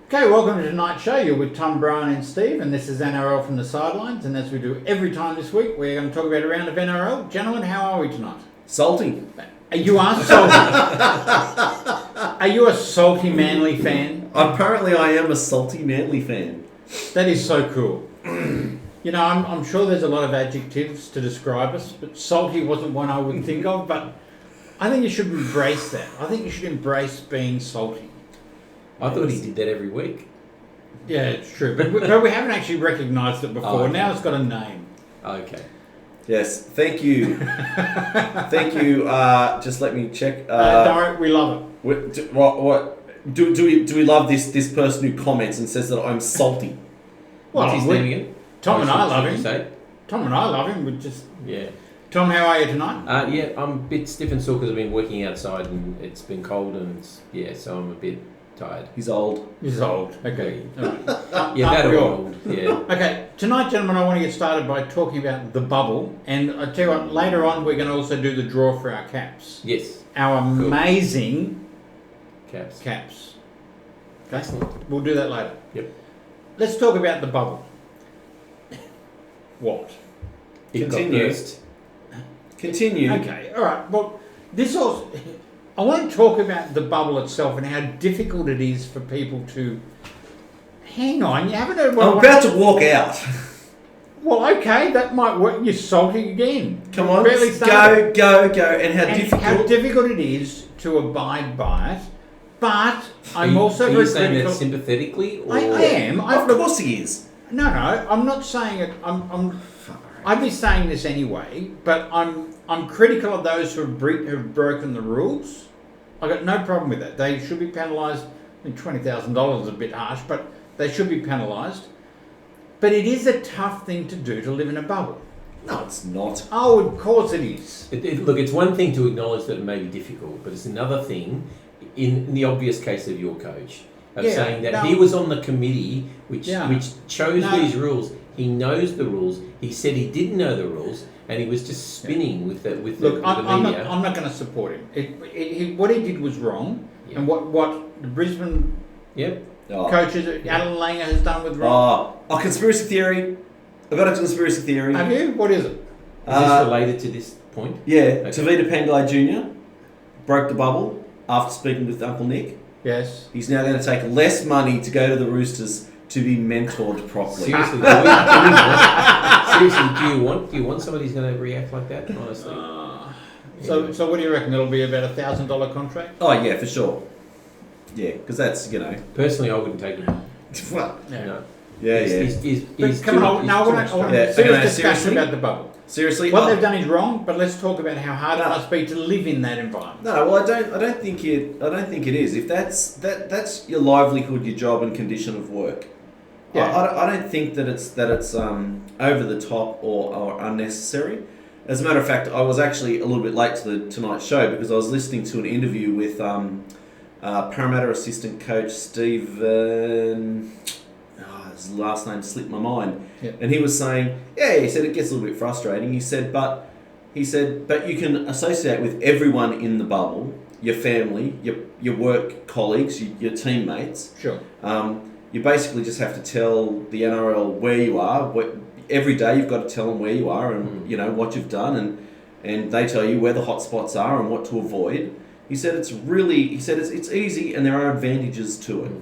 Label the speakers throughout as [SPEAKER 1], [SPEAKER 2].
[SPEAKER 1] Okay, welcome to tonight's show. You're with Tom, Brian and Steve, and this is NRL from the Sidelines. And as we do every time this week, we're going to talk about a round of NRL. Gentlemen, how are we tonight?
[SPEAKER 2] Salty.
[SPEAKER 1] You are salty. Are you a salty Manly fan?
[SPEAKER 2] Apparently I am a salty Manly fan.
[SPEAKER 1] That is so cool. You know, I'm sure there's a lot of adjectives to describe us, but salty wasn't one I would think of, but I think you should embrace that. I think you should embrace being salty.
[SPEAKER 3] I thought he did that every week.
[SPEAKER 1] Yeah, it's true. But we haven't actually recognised it before.
[SPEAKER 3] Oh, okay.
[SPEAKER 1] Now it's got a name.
[SPEAKER 3] Okay.
[SPEAKER 2] Yes, thank you. Thank you. Just let me check.
[SPEAKER 1] Don't worry, we love it.
[SPEAKER 2] Do we love this person who comments and says that I'm salty?
[SPEAKER 1] Well,
[SPEAKER 3] What's his name again?
[SPEAKER 1] Tom and I love
[SPEAKER 3] Should you
[SPEAKER 1] him.
[SPEAKER 3] say?
[SPEAKER 1] Tom and I love him. We just...
[SPEAKER 3] Yeah.
[SPEAKER 1] Tom, how are you tonight?
[SPEAKER 3] Yeah, I'm a bit stiff and sore because I've been working outside and it's been cold and so I'm a bit tired.
[SPEAKER 2] He's old.
[SPEAKER 1] He's old. Okay. All right.
[SPEAKER 3] Yeah, that
[SPEAKER 1] we all?
[SPEAKER 3] old. Yeah.
[SPEAKER 1] Okay, tonight, gentlemen, I want to get started by talking about the bubble. And I tell you what, later on, we're going to also do the draw for our caps.
[SPEAKER 3] Yes.
[SPEAKER 1] Our
[SPEAKER 3] Cool.
[SPEAKER 1] amazing
[SPEAKER 3] Caps.
[SPEAKER 1] caps. Okay?
[SPEAKER 3] Excellent.
[SPEAKER 1] We'll do that later.
[SPEAKER 3] Yep.
[SPEAKER 1] Let's talk about the bubble. What?
[SPEAKER 3] It got
[SPEAKER 2] Continue.
[SPEAKER 3] burst.
[SPEAKER 2] Continue.
[SPEAKER 1] Okay, all right. Well, this also... I want to talk about the bubble itself and how difficult it is for people to... Hang on, you haven't heard what
[SPEAKER 2] I'm about to walk out.
[SPEAKER 1] Well, okay, that might work. You're salty again.
[SPEAKER 2] Come on,
[SPEAKER 1] Barely started.
[SPEAKER 2] go. And
[SPEAKER 1] How difficult it is to abide by it. But I'm also
[SPEAKER 3] Are
[SPEAKER 1] very
[SPEAKER 3] you saying
[SPEAKER 1] critical.
[SPEAKER 3] that sympathetically? Or?
[SPEAKER 1] I am.
[SPEAKER 2] Of course he is.
[SPEAKER 1] No, I'm not saying it. I'd be saying this anyway, but I'm critical of those who have broken the rules. I've got no problem with that. They should be penalised. I mean, $20,000 is a bit harsh, but they should be penalised. But it is a tough thing to do to live in a bubble.
[SPEAKER 2] No, it's not.
[SPEAKER 1] Oh, of course it is.
[SPEAKER 3] Look, it's one thing to acknowledge that it may be difficult, but it's another thing, in the obvious case of your coach, of saying that he was on the committee which chose these rules. He knows the rules. He said he didn't know the rules, and he was just spinning with the media.
[SPEAKER 1] I'm not going to support him. What he did was wrong, and what the Brisbane coaches, Alan Langer has done with wrong.
[SPEAKER 2] A conspiracy theory. I've got a conspiracy theory.
[SPEAKER 1] Have you? What is it?
[SPEAKER 3] Is this related to this point?
[SPEAKER 2] Yeah,
[SPEAKER 3] Okay.
[SPEAKER 2] Tavita Pangai Jr. broke the bubble after speaking with Uncle Nick.
[SPEAKER 1] Yes.
[SPEAKER 2] He's now going to take less money to go to the Roosters to be mentored properly.
[SPEAKER 3] Seriously, do you want somebody who's going to react like that? Honestly.
[SPEAKER 1] So what do you reckon? It'll be about $1,000 contract?
[SPEAKER 2] Oh yeah, for sure. Yeah, because that's
[SPEAKER 3] Personally, I wouldn't take him.
[SPEAKER 2] well,
[SPEAKER 3] No.
[SPEAKER 2] yeah.
[SPEAKER 1] But come on, I want a serious discussion about the bubble.
[SPEAKER 2] Seriously,
[SPEAKER 1] What they've done is wrong, but let's talk about how hard it must be to live in that environment.
[SPEAKER 2] No, well, I don't think it is. If that's your livelihood, your job, and condition of work.
[SPEAKER 1] Yeah.
[SPEAKER 2] I don't think that it's over the top or unnecessary. As a matter of fact, I was actually a little bit late to tonight's show because I was listening to an interview with Parramatta assistant coach Stephen. His last name slipped my mind.
[SPEAKER 1] Yeah.
[SPEAKER 2] And he was saying, he said it gets a little bit frustrating. He said, but you can associate with everyone in the bubble, your family, your work colleagues, your teammates.
[SPEAKER 1] Sure.
[SPEAKER 2] You basically just have to tell the NRL where you are. Every day you've got to tell them where you are and what you've done, and they tell you where the hot spots are and what to avoid. He said it's easy and there are advantages to it.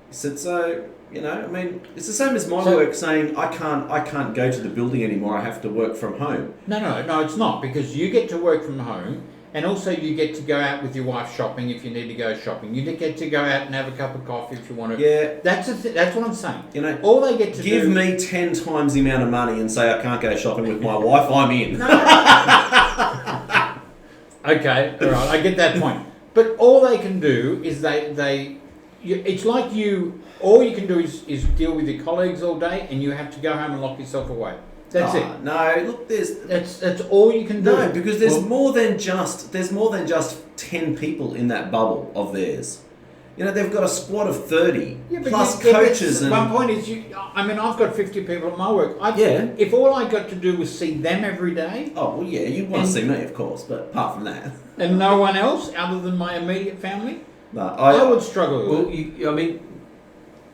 [SPEAKER 2] He said so. It's the same as my work saying I can't go to the building anymore. I have to work from home.
[SPEAKER 1] No, it's not, because you get to work from home, and also you get to go out with your wife shopping if you need to go shopping. You get to go out and have a cup of coffee if you want to.
[SPEAKER 2] Yeah,
[SPEAKER 1] that's what I'm saying. All they get to
[SPEAKER 2] give me 10 times the amount of money and say I can't go shopping with my wife. I'm in.
[SPEAKER 1] Okay, all right, I get that point. But all they can do is it's like all you can do is deal with your colleagues all day, and you have to go home and lock yourself away. That's it.
[SPEAKER 2] No, look,
[SPEAKER 1] that's all you can do.
[SPEAKER 2] No, because there's more than just 10 people in that bubble of theirs. They've got a squad of 30 plus coaches. And
[SPEAKER 1] one point is, I've got 50 people at my work. If all I got to do was see them every day.
[SPEAKER 2] Oh well, yeah, you'd want to see me, of course, but apart from that,
[SPEAKER 1] and no one else other than my immediate family,
[SPEAKER 2] no,
[SPEAKER 1] I would struggle with it.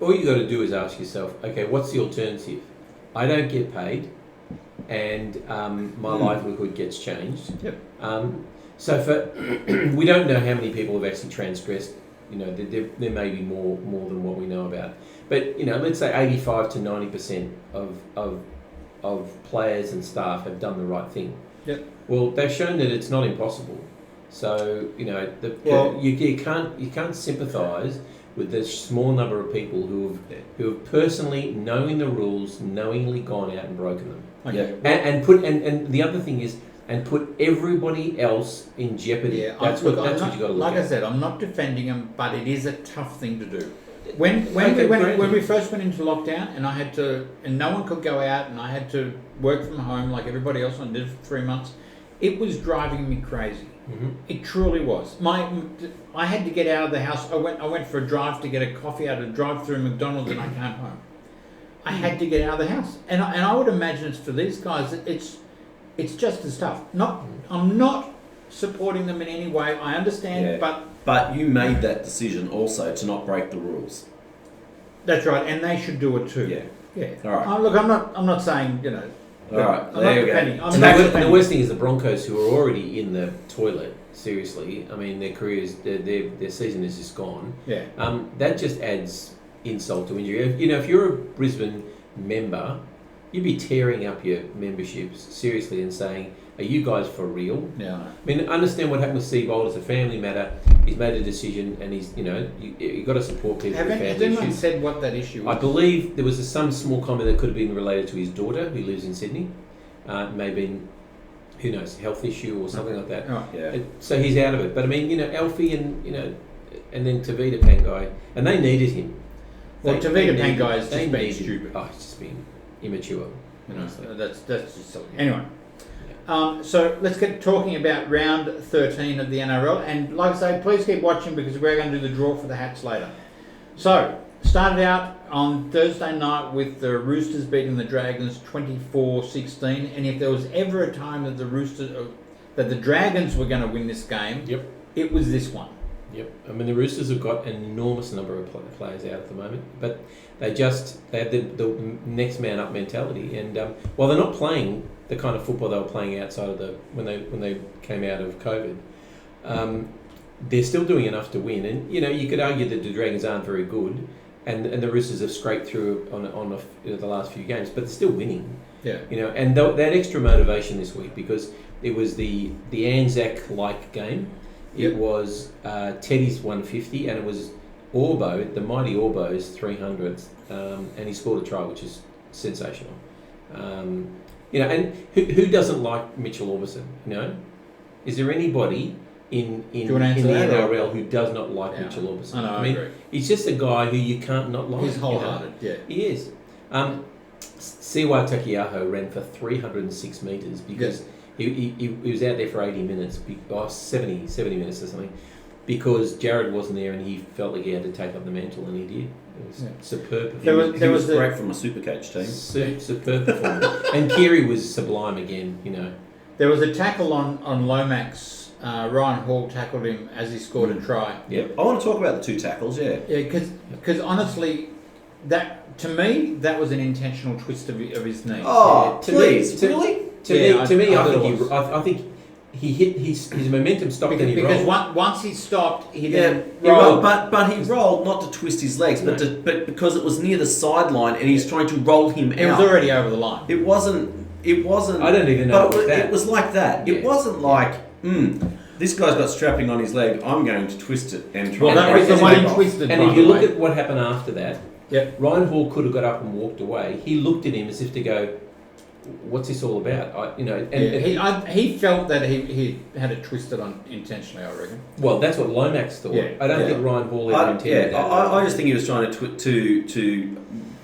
[SPEAKER 3] all you got to do is ask yourself, okay, what's the alternative? I don't get paid, and my livelihood gets changed.
[SPEAKER 1] Yep.
[SPEAKER 3] So we don't know how many people have actually transgressed. You know, there may be more than what we know about. But you know, let's say 85 to 90% of players and staff have done the right thing.
[SPEAKER 1] Yep.
[SPEAKER 3] Well, they've shown that it's not impossible. So you know, you can't sympathise with the small number of people who have personally, knowing the rules, knowingly gone out and broken them.
[SPEAKER 1] Okay.
[SPEAKER 3] And the other thing is, and put everybody else in jeopardy.
[SPEAKER 1] Yeah,
[SPEAKER 3] that's what you got to look
[SPEAKER 1] like
[SPEAKER 3] at.
[SPEAKER 1] I said, I'm not defending them, but it is a tough thing to do. When we first went into lockdown, and no one could go out, and I had to work from home like everybody else, and I did it for 3 months. It was driving me crazy.
[SPEAKER 3] Mm-hmm.
[SPEAKER 1] It truly was. I had to get out of the house. I went for a drive to get a coffee out of a drive-through McDonald's, and I came home. I had to get out of the house, and I would imagine it's for these guys. It's just as tough. I'm not supporting them in any way. I understand,
[SPEAKER 2] but you made that decision also to not break the rules.
[SPEAKER 1] That's right, and they should do it too. Yeah.
[SPEAKER 2] All right.
[SPEAKER 1] Look, I'm not saying
[SPEAKER 2] All right.
[SPEAKER 1] I'm not defending.
[SPEAKER 3] And the worst thing is the Broncos, who are already in the toilet. Seriously, I mean their careers, their season is just gone.
[SPEAKER 1] Yeah.
[SPEAKER 3] That just adds insult to injury. You know, if you're a Brisbane member, you'd be tearing up your memberships seriously and saying, "Are you guys for real?"
[SPEAKER 1] Yeah.
[SPEAKER 3] I mean, understand what happened with Steve Bolt. It's a family matter. He's made a decision, and he's you got to support people with family
[SPEAKER 1] Has anyone
[SPEAKER 3] issues.
[SPEAKER 1] said what that issue was?
[SPEAKER 3] I believe there was some small comment that could have been related to his daughter, who lives in Sydney. Maybe, who knows, health issue or something like that.
[SPEAKER 1] Oh,
[SPEAKER 2] yeah.
[SPEAKER 3] So he's out of it. But I mean, Alfie and then Tavita Pangai, and they needed him.
[SPEAKER 1] Well, Tavita Pangai is just being stupid.
[SPEAKER 3] Oh, he's just being immature.
[SPEAKER 1] That's just silly. Anyway. So let's get talking about round 13 of the NRL, and like I say, please keep watching because we're going to do the draw for the hats later. So, started out on Thursday night with the Roosters beating the Dragons 24-16, and if there was ever a time that the Dragons were going to win this game, it was this one.
[SPEAKER 3] Yep. I mean, the Roosters have got an enormous number of players out at the moment, but they have the next man up mentality, and while they're not playing the kind of football they were playing outside of when they came out of COVID, they're still doing enough to win. And you could argue that the Dragons aren't very good, and the Roosters have scraped through on the last few games, but they're still winning.
[SPEAKER 1] Yeah.
[SPEAKER 3] And that extra motivation this week, because it was the Anzac-like game. It was Teddy's 150, and it was the mighty Orbo's 300th, and he scored a try, which is sensational. And who doesn't like Mitchell Orbison? Is there anybody in the NRL who does not like Mitchell Orbison?
[SPEAKER 1] I agree.
[SPEAKER 3] He's just a guy who you can't not like.
[SPEAKER 1] He's wholehearted. Yeah,
[SPEAKER 3] he is. Siwa Takiaho ran for 306 metres because he was out there for 80 minutes, 70 minutes or something, because Jared wasn't there and he felt like he had to take up the mantle, and he did. It was superb.
[SPEAKER 2] He was great from a Supercoach team.
[SPEAKER 3] Superb performance. And Keary was sublime again,
[SPEAKER 1] There was a tackle on Lomax. Ryan Hall tackled him as he scored a try.
[SPEAKER 2] Yep. I want to talk about the two tackles,
[SPEAKER 1] Yeah, because honestly, to me, that was an intentional twist of his knee.
[SPEAKER 2] Oh, please, really?
[SPEAKER 3] To me, I think he hit his momentum stopped
[SPEAKER 1] because once he stopped, he didn't
[SPEAKER 2] roll. But he rolled not to twist his legs, but because it was near the sideline and he's trying to roll him out.
[SPEAKER 1] It was already over the line.
[SPEAKER 2] It wasn't.
[SPEAKER 3] I don't even know.
[SPEAKER 2] But it was like that. Yeah. It wasn't like this guy's got strapping on his leg. I'm going to twist it and try.
[SPEAKER 1] Well, that was the one he twisted.
[SPEAKER 3] And if you look at what happened after that,
[SPEAKER 1] Ryan
[SPEAKER 3] Hall could have got up and walked away. He looked at him as if to go, "What's this all about?"
[SPEAKER 2] He
[SPEAKER 1] felt that he had it twisted on intentionally, I reckon.
[SPEAKER 3] Well, that's what Lomax thought.
[SPEAKER 1] Yeah.
[SPEAKER 3] I don't think Ryan Hall ever intended that.
[SPEAKER 2] I just think he was trying to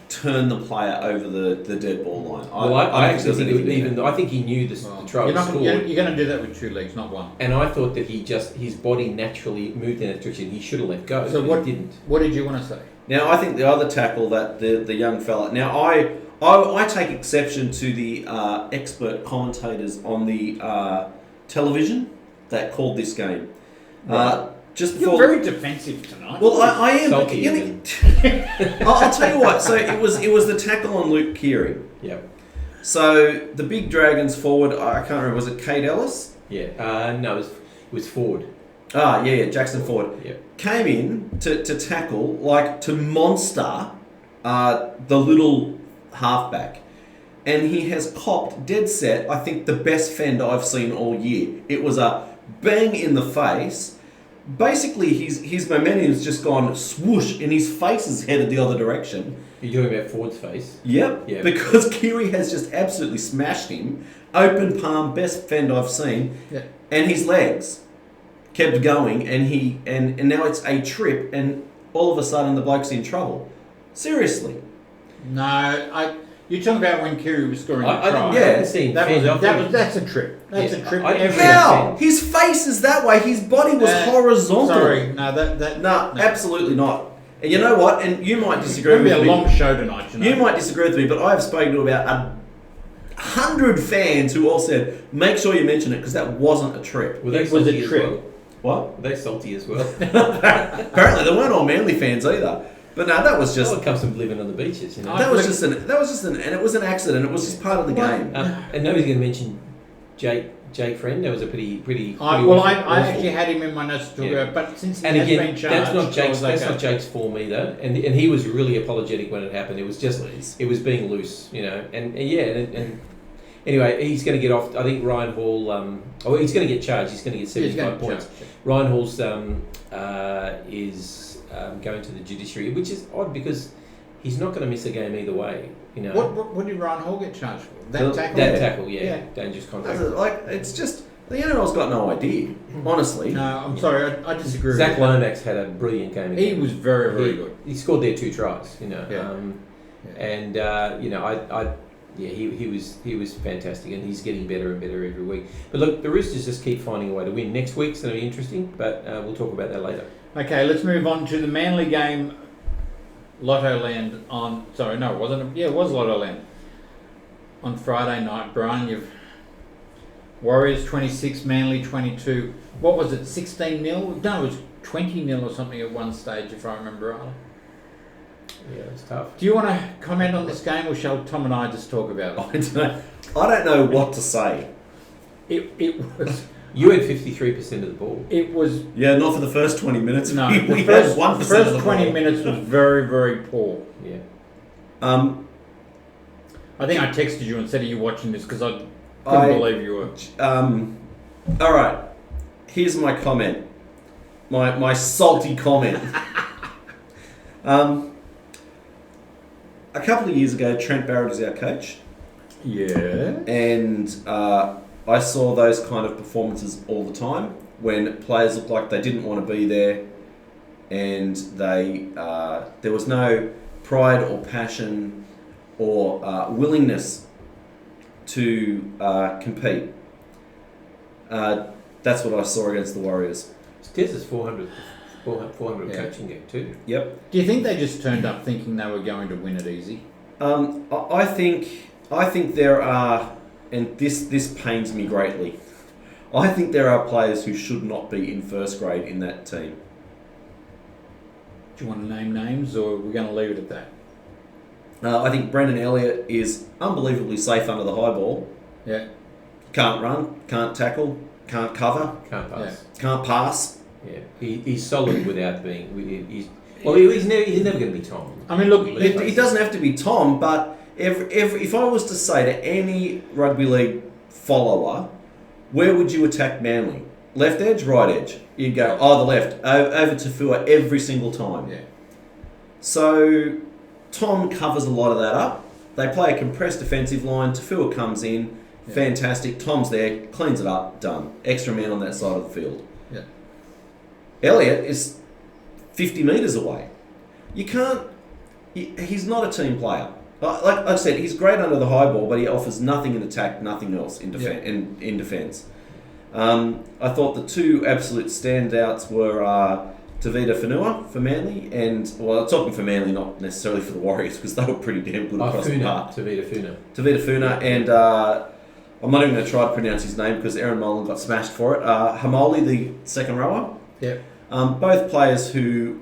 [SPEAKER 2] turn the player over the dead ball line.
[SPEAKER 3] I actually think I think he knew the try was scored.
[SPEAKER 1] You're going to do that with two legs, not one.
[SPEAKER 3] And I thought that his body naturally moved in that direction. He should have let go.
[SPEAKER 1] So
[SPEAKER 3] what didn't?
[SPEAKER 1] What did you want to say?
[SPEAKER 2] Now I think the other tackle that the young fella. Now I take exception to the expert commentators on the television that called this game.
[SPEAKER 1] Right.
[SPEAKER 2] just
[SPEAKER 1] You're
[SPEAKER 2] before.
[SPEAKER 1] very defensive tonight.
[SPEAKER 2] Well, I am.
[SPEAKER 3] Salty,
[SPEAKER 2] You know, I'll tell you what. So it was the tackle on Luke Keary.
[SPEAKER 3] Yep.
[SPEAKER 2] So the big Dragons forward, I can't remember. Was it Kate Ellis?
[SPEAKER 3] Yeah. No, it was Ford.
[SPEAKER 2] Yeah, Jackson Ford.
[SPEAKER 3] Yep.
[SPEAKER 2] Came in to tackle, like to monster the little halfback. And he has copped dead set, I think, the best fend I've seen all year. It was a bang in the face. Basically, his momentum's just gone swoosh and his face is headed the other direction.
[SPEAKER 3] You're talking about Ford's face?
[SPEAKER 2] Yep.
[SPEAKER 3] Yep.
[SPEAKER 2] Because Keary has just absolutely smashed him. Open palm, best fend I've seen.
[SPEAKER 1] Yeah.
[SPEAKER 2] And his legs kept going, and now it's a trip, and all of a sudden the bloke's in trouble. Seriously.
[SPEAKER 1] No, you're talking about when Keary was scoring the
[SPEAKER 3] I
[SPEAKER 1] try.
[SPEAKER 3] didn't see him fend.
[SPEAKER 1] That's a trip. That's a trip.
[SPEAKER 3] I
[SPEAKER 1] every
[SPEAKER 2] How?
[SPEAKER 3] defend.
[SPEAKER 2] His face is that way. His body was horizontal.
[SPEAKER 1] Sorry, no,
[SPEAKER 2] No, absolutely not. And you know what? And you might disagree
[SPEAKER 1] It's
[SPEAKER 2] with
[SPEAKER 1] going to
[SPEAKER 2] me.
[SPEAKER 1] be a long show tonight.
[SPEAKER 2] You might disagree with me, but I have spoken to about 100 fans who all said, make sure you mention it because that wasn't a trip.
[SPEAKER 3] Were they
[SPEAKER 1] It was a
[SPEAKER 3] salty as
[SPEAKER 1] trip.
[SPEAKER 3] well?
[SPEAKER 2] What?
[SPEAKER 3] Were they salty as well?
[SPEAKER 2] Apparently, they weren't all Manly fans either. But no, that was just
[SPEAKER 3] Well, it comes from living on the beaches, you know.
[SPEAKER 2] and it was an accident. It was just part of the game.
[SPEAKER 3] And nobody's going to mention Jake Friend. That was a pretty
[SPEAKER 1] I
[SPEAKER 3] awful.
[SPEAKER 1] actually had him in my notes to talk about, but since he
[SPEAKER 3] And
[SPEAKER 1] has
[SPEAKER 3] again,
[SPEAKER 1] been charged,
[SPEAKER 3] that's not Jake's form either. And he was really apologetic when it happened. It was just it was being loose, you know. And anyway, he's going to get off. I think Ryan Hall. He's going to get charged. He's going to get 75 points. Ryan Hall's is going to the judiciary, which is odd because he's not going to miss a game either way. You know.
[SPEAKER 1] What did Ryan Hall get charged for? That tackle.
[SPEAKER 3] Yeah. Dangerous contact.
[SPEAKER 2] Like it's just the NRL's got no idea. Honestly,
[SPEAKER 1] No, I'm sorry, I disagree.
[SPEAKER 3] Zach
[SPEAKER 1] with
[SPEAKER 3] Lomax had a brilliant game.
[SPEAKER 1] He was very, very good.
[SPEAKER 3] He scored their 2 tries. You know.
[SPEAKER 1] Yeah.
[SPEAKER 3] And you know, he was fantastic, and he's getting better and better every week. But look, the Roosters just keep finding a way to win. Next week's going to be interesting, but we'll talk about that later.
[SPEAKER 1] Okay, let's move on to the Manly game. Lotto Land on. Sorry, no, it wasn't. Yeah, it was Lotto Land on Friday night. Brian, Warriors 26, Manly 22. What was it? 16-0? No, it was 20-0 or something at one stage, if I remember right.
[SPEAKER 3] Yeah, it's tough.
[SPEAKER 1] Do you want to comment on this game, or shall Tom and I just talk about it?
[SPEAKER 2] I don't know what to say.
[SPEAKER 1] It was.
[SPEAKER 3] You had 53% of the ball.
[SPEAKER 1] It was.
[SPEAKER 2] Yeah, not for the first 20 minutes.
[SPEAKER 1] No,
[SPEAKER 2] we
[SPEAKER 1] the
[SPEAKER 2] had 1%
[SPEAKER 1] first
[SPEAKER 2] of the
[SPEAKER 1] 20
[SPEAKER 2] ball.
[SPEAKER 1] minutes was very, very poor.
[SPEAKER 3] Yeah.
[SPEAKER 1] I think I texted you and said, "Are you watching this?" Because I couldn't believe you were.
[SPEAKER 2] All right. Here's my comment. My salty comment. A couple of years ago, Trent Barrett was our coach.
[SPEAKER 1] Yeah.
[SPEAKER 2] And I saw those kind of performances all the time when players looked like they didn't want to be there, and there was no pride or passion or willingness to compete. That's what I saw against the Warriors.
[SPEAKER 3] Stez' 400
[SPEAKER 1] Yeah.
[SPEAKER 3] coaching game too.
[SPEAKER 2] Yep.
[SPEAKER 1] Do you think they just turned up thinking they were going to win it easy?
[SPEAKER 2] I think there are, and this pains me greatly. I think there are players who should not be in first grade in that team.
[SPEAKER 1] Do you want to name names, or are we going to leave it at that?
[SPEAKER 2] I think Brendan Elliott is unbelievably safe under the high ball.
[SPEAKER 1] Yeah.
[SPEAKER 2] Can't run, can't tackle, can't cover,
[SPEAKER 3] Can't pass.
[SPEAKER 2] can't pass.
[SPEAKER 3] Yeah. He's solid without being. He's never going to be Tom.
[SPEAKER 1] I mean, look,
[SPEAKER 2] It doesn't have to be Tom, but if I was to say to any rugby league follower, where would you attack Manly? Left edge, right edge? You'd go, the left, over to Fua every single time.
[SPEAKER 1] Yeah.
[SPEAKER 2] So Tom covers a lot of that up. They play a compressed defensive line. Tafua comes in, fantastic. Tom's there, cleans it up, done. Extra man on that side of the field.
[SPEAKER 1] Yeah.
[SPEAKER 2] Elliott is 50 metres away. You can't... He's not a team player. Like I said, he's great under the high ball, but he offers nothing in attack, nothing else in defence. I thought the two absolute standouts were Tavita Whenua for Manly, and I'm talking for Manly, not necessarily for the Warriors, because they were pretty damn good across the park.
[SPEAKER 3] Tavita Whenua.
[SPEAKER 2] Tavita Whenua, and I'm not even going to try to pronounce his name because Aaron Mullen got smashed for it. Hamoli, the second rower.
[SPEAKER 1] Yeah.
[SPEAKER 2] Both players who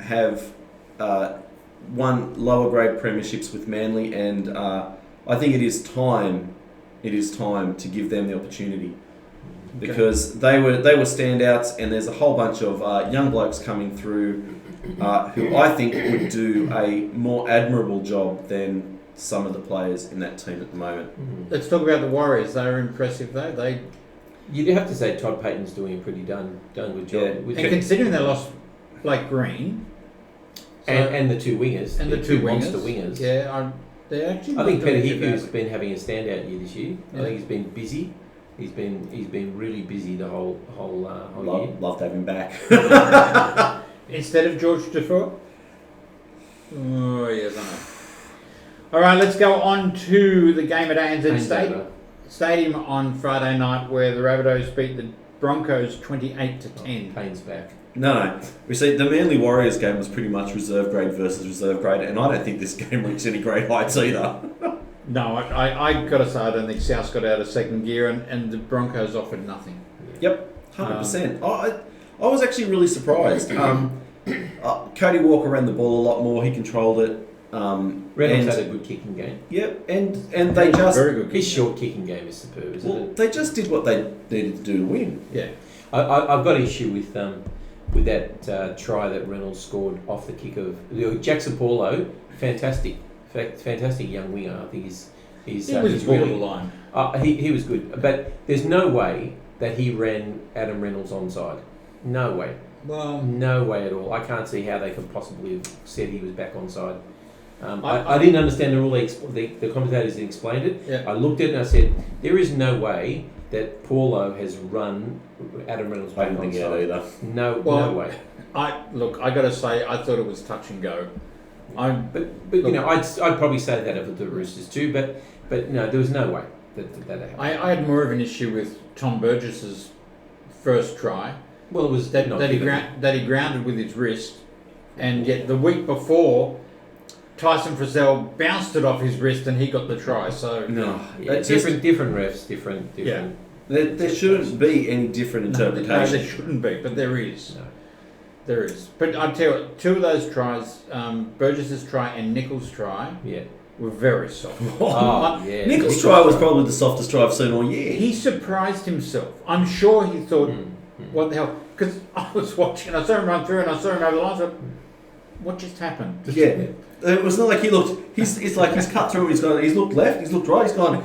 [SPEAKER 2] have won lower grade premierships with Manly, and I think it is time to give them the opportunity. Because they were standouts, and there's a whole bunch of young blokes coming through who I think would do a more admirable job than some of the players in that team at the moment.
[SPEAKER 1] Let's talk about the Warriors. They were impressive though.
[SPEAKER 3] You do have to say Todd Payton's doing a pretty done good job.
[SPEAKER 1] And considering they lost Blake Green
[SPEAKER 3] and the two wingers,
[SPEAKER 1] and the two
[SPEAKER 3] monster wingers.
[SPEAKER 1] Yeah, they actually.
[SPEAKER 3] I think Peter Hicko's been having a standout year this year. I think he's been busy. He's been really busy the whole year.
[SPEAKER 2] Love to have him back.
[SPEAKER 1] Instead of George Defoe? Oh, yes, I know. All right, let's go on to the game at ANZ Stadium on Friday night, where the Rabbitohs beat the Broncos 28-10.
[SPEAKER 3] Payne's back.
[SPEAKER 2] No. We see the Manly Warriors game was pretty much reserve grade versus reserve grade, and I don't think this game reached any great heights either.
[SPEAKER 1] No, I got to say, I don't think South got out of second gear, and the Broncos offered nothing.
[SPEAKER 2] Yep, 100%. I was actually really surprised. Cody Walker ran the ball a lot more. He controlled it.
[SPEAKER 3] Reynolds had a good kicking game.
[SPEAKER 2] Yep, and they just...
[SPEAKER 1] Very good.
[SPEAKER 3] His short kicking game is superb, isn't it?
[SPEAKER 2] They just did what they needed to do to win.
[SPEAKER 1] Yeah.
[SPEAKER 3] I've got an issue with that try that Reynolds scored off the kick of... Jackson Paulo, fantastic young winger. I think he was
[SPEAKER 1] borderline.
[SPEAKER 3] He was good, but there's no way that he ran Adam Reynolds onside. No way.
[SPEAKER 1] Well,
[SPEAKER 3] no way at all. I can't see how they could possibly have said he was back onside. I didn't understand the rule. The commentators explained it.
[SPEAKER 1] Yeah.
[SPEAKER 3] I looked at it and I said, there is no way that Paulo has run Adam Reynolds back onside.
[SPEAKER 2] Either.
[SPEAKER 3] No way.
[SPEAKER 1] I got to say, I thought it was touch and go.
[SPEAKER 3] But you know, I'd probably say that of the Roosters too. But no, there was no way that happened.
[SPEAKER 1] I had more of an issue with Tom Burgess's first try.
[SPEAKER 3] Well, it was
[SPEAKER 1] that he grounded with his wrist, and yet the week before, Tyson Frizzell bounced it off his wrist and he got the try. So
[SPEAKER 3] different refs, different.
[SPEAKER 1] Yeah.
[SPEAKER 2] There shouldn't be any different interpretation.
[SPEAKER 1] No, there shouldn't be, but there is. No. There is. But I tell you, two of those tries, Burgess's try and Nichols' try, were very soft.
[SPEAKER 2] Nichols' try was probably the softest try I've seen all year.
[SPEAKER 1] He surprised himself. I'm sure he thought, what the hell? Because I was watching, I saw him run through and I saw him over the line, so what just happened?
[SPEAKER 2] It was not like he looked, he's like, he's cut through, he's looked left, he's looked right, he's gone,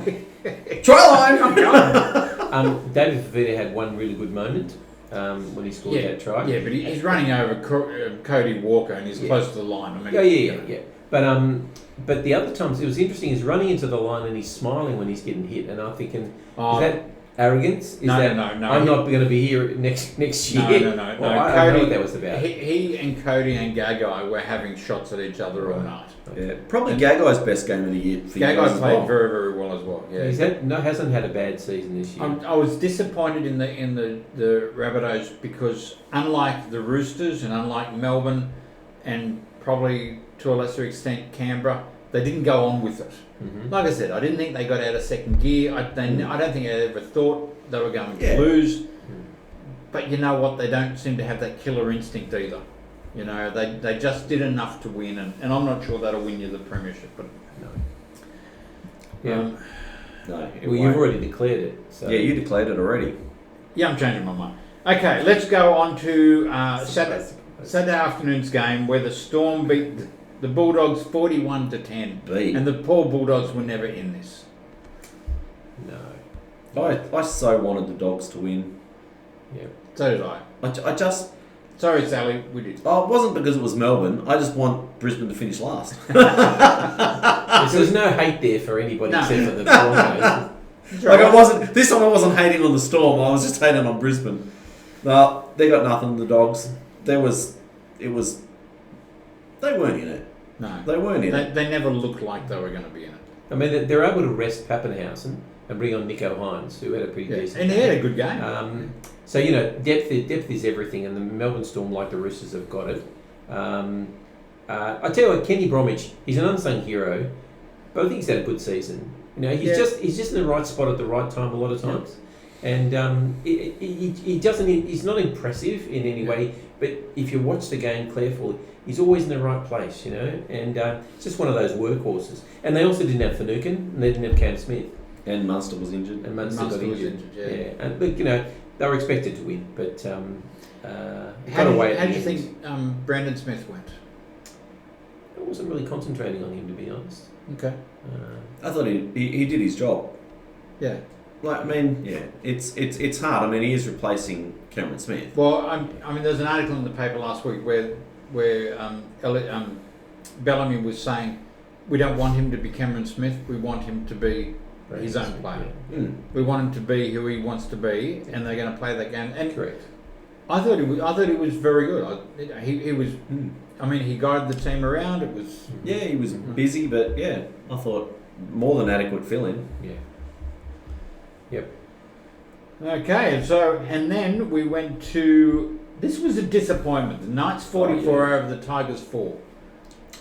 [SPEAKER 2] try line, I'm going.
[SPEAKER 3] David Fafita had one really good moment when he scored that try.
[SPEAKER 1] Yeah, but he's running over Cody Walker and he's close to the line. I mean,
[SPEAKER 3] yeah. But the other times, it was interesting, he's running into the line and he's smiling when he's getting hit, and I'm thinking, is that arrogance?
[SPEAKER 1] No.
[SPEAKER 3] I'm not going to be here next year.
[SPEAKER 1] No.
[SPEAKER 3] Well, I don't know what that was about.
[SPEAKER 1] He and Cody and Gagai were having shots at each other all night.
[SPEAKER 2] Yeah, probably Gagai's best game of the year.
[SPEAKER 1] Gagai played very, very well as well. Yeah,
[SPEAKER 3] hasn't had a bad season this year.
[SPEAKER 1] I was disappointed in the Rabbitohs because unlike the Roosters and unlike Melbourne and probably to a lesser extent Canberra, they didn't go on with it. Mm-hmm. Like I said, I didn't think they got out of second gear. I don't think I ever thought they were going to lose. But you know what? They don't seem to have that killer instinct either. You know, they just did enough to win, and I'm not sure that'll win you the premiership. But
[SPEAKER 3] no. Well, you've already declared it. So.
[SPEAKER 2] Yeah, you declared it already.
[SPEAKER 1] Yeah, I'm changing my mind. Okay, let's go on to Saturday afternoon's game where the Storm beat the Bulldogs 41-10, and the poor Bulldogs were never in this.
[SPEAKER 2] No, I so wanted the Dogs to win.
[SPEAKER 1] Yeah, so did I.
[SPEAKER 2] I just.
[SPEAKER 1] Sorry, Sally, we did.
[SPEAKER 2] Oh, it wasn't because it was Melbourne. I just want Brisbane to finish last.
[SPEAKER 3] So there's no hate there for anybody except for the Broncos.
[SPEAKER 2] Like this time I wasn't hating on the Storm. I was just hating on Brisbane. No, they got nothing. The Dogs. They weren't in it.
[SPEAKER 1] No,
[SPEAKER 2] they weren't in it.
[SPEAKER 1] They never looked like they were going to be in it.
[SPEAKER 3] I mean, they're able to rest Pappenhausen and bring on Nico Hines, who had a pretty decent
[SPEAKER 1] and he had a good game.
[SPEAKER 3] So, you know, depth is everything, and the Melbourne Storm, like the Roosters, have got it. I tell you what, Kenny Bromwich, he's an unsung hero, but I think he's had a good season. You know, he's just in the right spot at the right time a lot of times. And he doesn't. He's not impressive in any way, But if you watch the game carefully, he's always in the right place, you know, and it's just one of those workhorses. And they also didn't have Finucane, and they didn't have Cam Smith.
[SPEAKER 2] And Munster was injured.
[SPEAKER 3] And Munster got injured.
[SPEAKER 1] Yeah.
[SPEAKER 3] And look, you know, they were expected to win, but
[SPEAKER 1] how do you think Brandon Smith went?
[SPEAKER 3] I wasn't really concentrating on him, to be honest.
[SPEAKER 1] Okay.
[SPEAKER 2] I thought he did his job.
[SPEAKER 1] Yeah.
[SPEAKER 2] Like, I mean, yeah, it's hard. I mean, he is replacing Cameron Smith.
[SPEAKER 1] Well, I mean, there's an article in the paper last week where Bellamy was saying we don't want him to be Cameron Smith. We want him to be his own player.
[SPEAKER 3] Yeah.
[SPEAKER 1] We want him to be who he wants to be, and they're going to play that game. And
[SPEAKER 3] correct.
[SPEAKER 1] I thought he was very good. He was. I mean, he guided the team around. It was.
[SPEAKER 2] Yeah, he was busy, but yeah, I thought more than adequate fill-in.
[SPEAKER 3] Yeah. Yep.
[SPEAKER 1] Okay, and then we went to. This was a disappointment. The Knights 44 over the Tigers 4.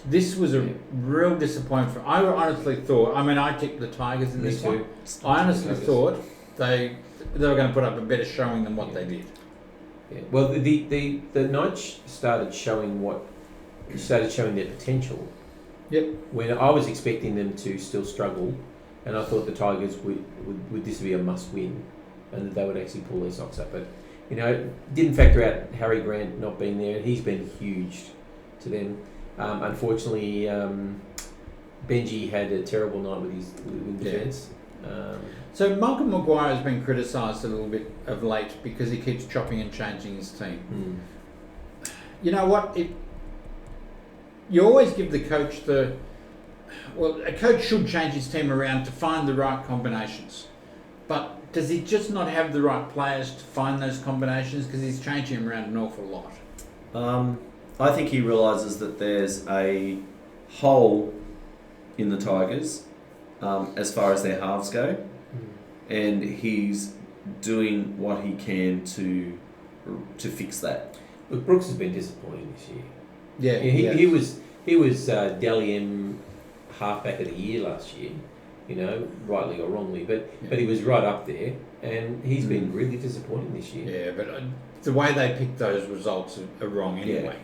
[SPEAKER 1] This was a real disappointment. I honestly thought. I mean, I tipped the Tigers in this one. I honestly thought they were going to put up a better showing than what they did.
[SPEAKER 3] Yeah. Well, the Knights started showing their potential.
[SPEAKER 1] Yep.
[SPEAKER 3] When I was expecting them to still struggle, and I thought the Tigers would this be a must win, and that they would actually pull their socks up. But you know, didn't factor out Harry Grant not being there. He's been huge to them. Unfortunately, Benji had a terrible night with his defence.
[SPEAKER 1] So Malcolm Maguire has been criticised a little bit of late because he keeps chopping and changing his team. You know what? You always give the coach a coach should change his team around to find the right combinations. But does he just not have the right players to find those combinations? Because he's changing them around an awful lot.
[SPEAKER 2] I think he realises that there's a hole in the Tigers as far as their halves go, and he's doing what he can to fix that.
[SPEAKER 3] Look, Brooks has been disappointing this year.
[SPEAKER 1] Yeah,
[SPEAKER 3] he was Dally M halfback of the year last year, you know, rightly or wrongly, but he was right up there, and he's been really disappointing this year.
[SPEAKER 1] Yeah, but the way they picked those results are wrong anyway.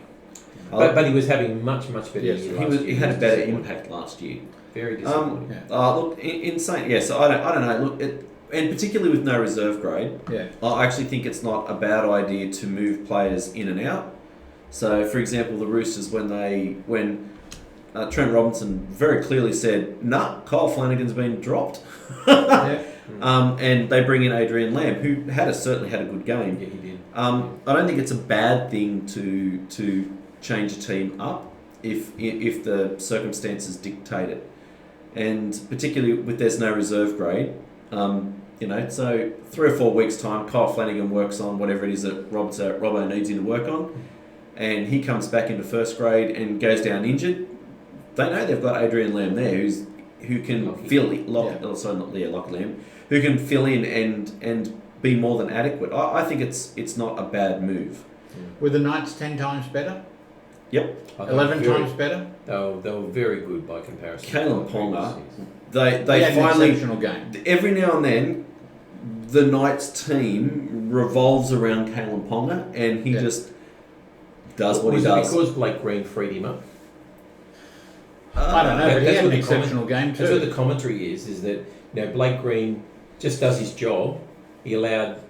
[SPEAKER 3] But he was having much better year.
[SPEAKER 2] He had a better impact last year.
[SPEAKER 3] Very disappointing.
[SPEAKER 2] Look, insane. Yeah, so I don't know. Look, and particularly with no reserve grade, I actually think it's not a bad idea to move players in and out. So, for example, the Roosters, when Trent Robinson very clearly said, "Nah, Kyle Flanagan's been dropped," and they bring in Adrian Lamb, who certainly had a good game.
[SPEAKER 3] Yeah, he did.
[SPEAKER 2] I don't think it's a bad thing to change a team up if the circumstances dictate it, and particularly with there's no reserve grade. You know, so 3 or 4 weeks time, Kyle Flanagan works on whatever it is that Robbo needs him to work on, and he comes back into first grade and goes down injured. They know they've got Adrian Lamb there who can fill it. Lockie Lamb, who can fill in and be more than adequate. I think it's not a bad move.
[SPEAKER 1] Were the Knights 10 times better?
[SPEAKER 2] Yep.
[SPEAKER 1] 11 times better?
[SPEAKER 3] They were very good by comparison.
[SPEAKER 2] Kalen Ponga, they finally...
[SPEAKER 1] an exceptional game.
[SPEAKER 2] Every now and then, the Knights team revolves around Kalen Ponga, and he just does what he does.
[SPEAKER 3] Was it because Blake Green freed him up?
[SPEAKER 1] I don't know, but he had an exceptional game too.
[SPEAKER 3] That's what the commentary is that Blake Green just does his job. He allowed